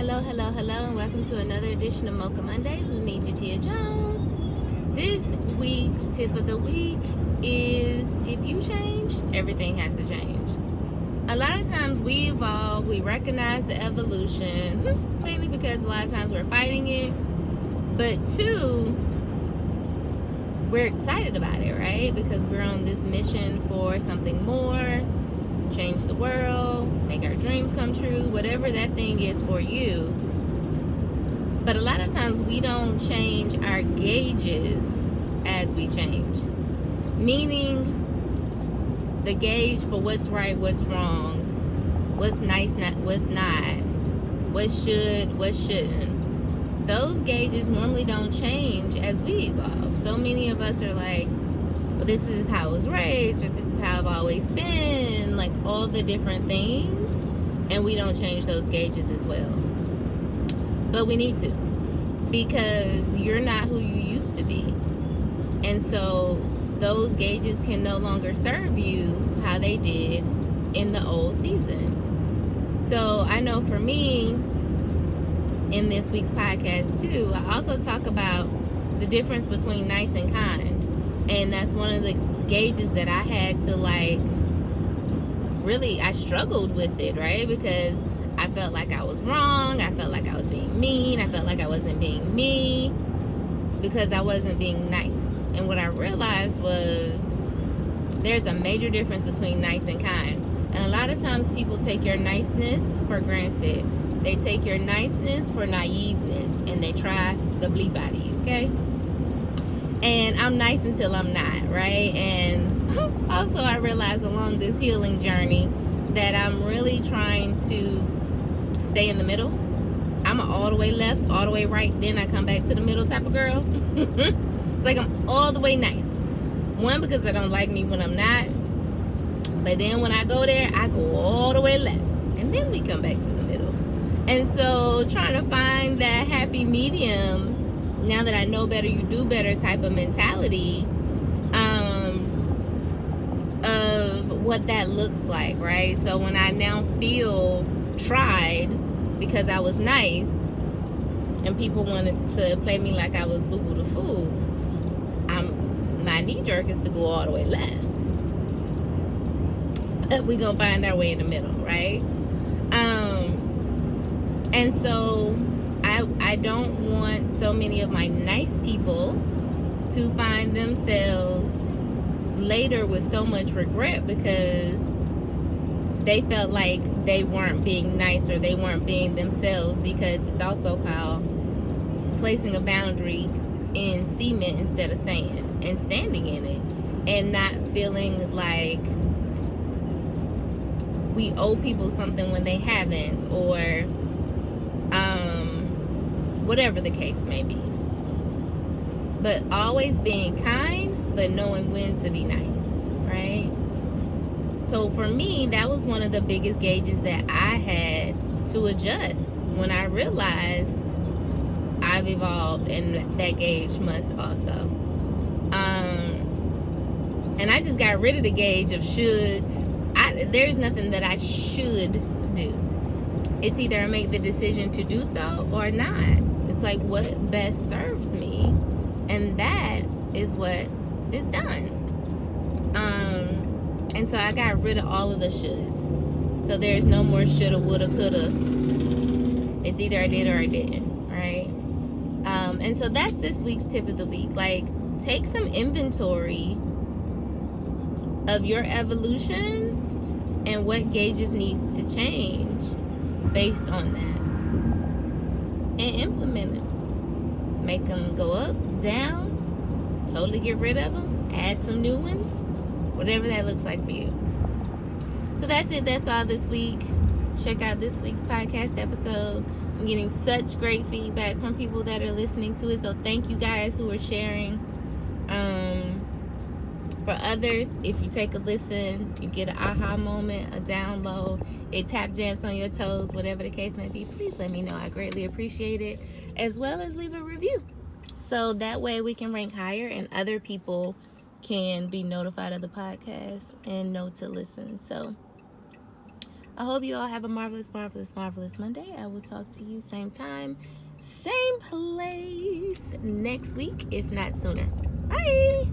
Hello, and welcome to another edition of Mocha Mondays with me, Jateya Jones. This week's tip of the week is if you change, everything has to change. A lot of times we evolve, we recognize the evolution, mainly because a lot of times we're fighting it, but two, we're excited about it, right? Because we're on this mission for something more, change the world, make our dreams come true, whatever that thing is for you. But a lot of times we don't change our gauges as we change. Meaning the gauge for what's right, what's wrong, what's nice, what's not, what should, what shouldn't. Those gauges normally don't change as we evolve. So many of us are like, well, this is how I was raised, or this is how I've always been, like all the different things, and we don't change those gauges as well. But we need to, because you're not who you used to be. And so those gauges can no longer serve you how they did in the old season. So I know for me, in this week's podcast too, I also talk about the difference between nice and kind. And that's one of the gauges that I had to I struggled with it, right? Because I felt like I was wrong. I felt like I was being mean. I felt like I wasn't being me because I wasn't being nice. And what I realized was there's a major difference between nice and kind. And a lot of times people take your niceness for granted. They take your niceness for naiveness, and they try the bleep out of you, okay? And I'm nice until I'm not, right? And also I realized along this healing journey that I'm really trying to stay in the middle. I'm an all the way left, all the way right, then I come back to the middle type of girl. Like I'm all the way nice. One, because I don't like me when I'm not. But then when I go there, I go all the way left. And then we come back to the middle. And so trying to find that happy medium, now that I know better, you do better type of mentality of what that looks like, right? So when I now feel tried because I was nice and people wanted to play me like I was boo-boo the fool, my knee-jerk is to go all the way left. But we're going to find our way in the middle, right? And so I don't want so many of my nice people to find themselves later with so much regret because they felt like they weren't being nice or they weren't being themselves, because it's also called placing a boundary in cement instead of sand and standing in it and not feeling like we owe people something when they haven't, or whatever the case may be. But always being kind, but knowing when to be nice, right? So for me, that was one of the biggest gauges that I had to adjust when I realized I've evolved, and that gauge must also. And I just got rid of the gauge of shoulds. There's nothing that I should do. It's either I make the decision to do so or not. It's like what best serves me, and that is what is done. And so I got rid of all of the shoulds. So there's no more shoulda, woulda, coulda. It's either I did or I didn't, right? And so that's this week's tip of the week. Like, take some inventory of your evolution and what gauges needs to change based on that, and implement it. Make them go up, down, totally get rid of them, add some new ones, whatever that looks like for you. So that's it. That's all this week. Check out this week's podcast episode. I'm getting such great feedback from people that are listening to it, so thank you guys who are sharing. For others, if you take a listen, you get an aha moment, a download, a tap dance on your toes, whatever the case may be, please let me know. I greatly appreciate it, as well as leave a review. So that way we can rank higher and other people can be notified of the podcast and know to listen. So I hope you all have a marvelous, marvelous, marvelous Monday. I will talk to you same time, same place next week, if not sooner. Bye.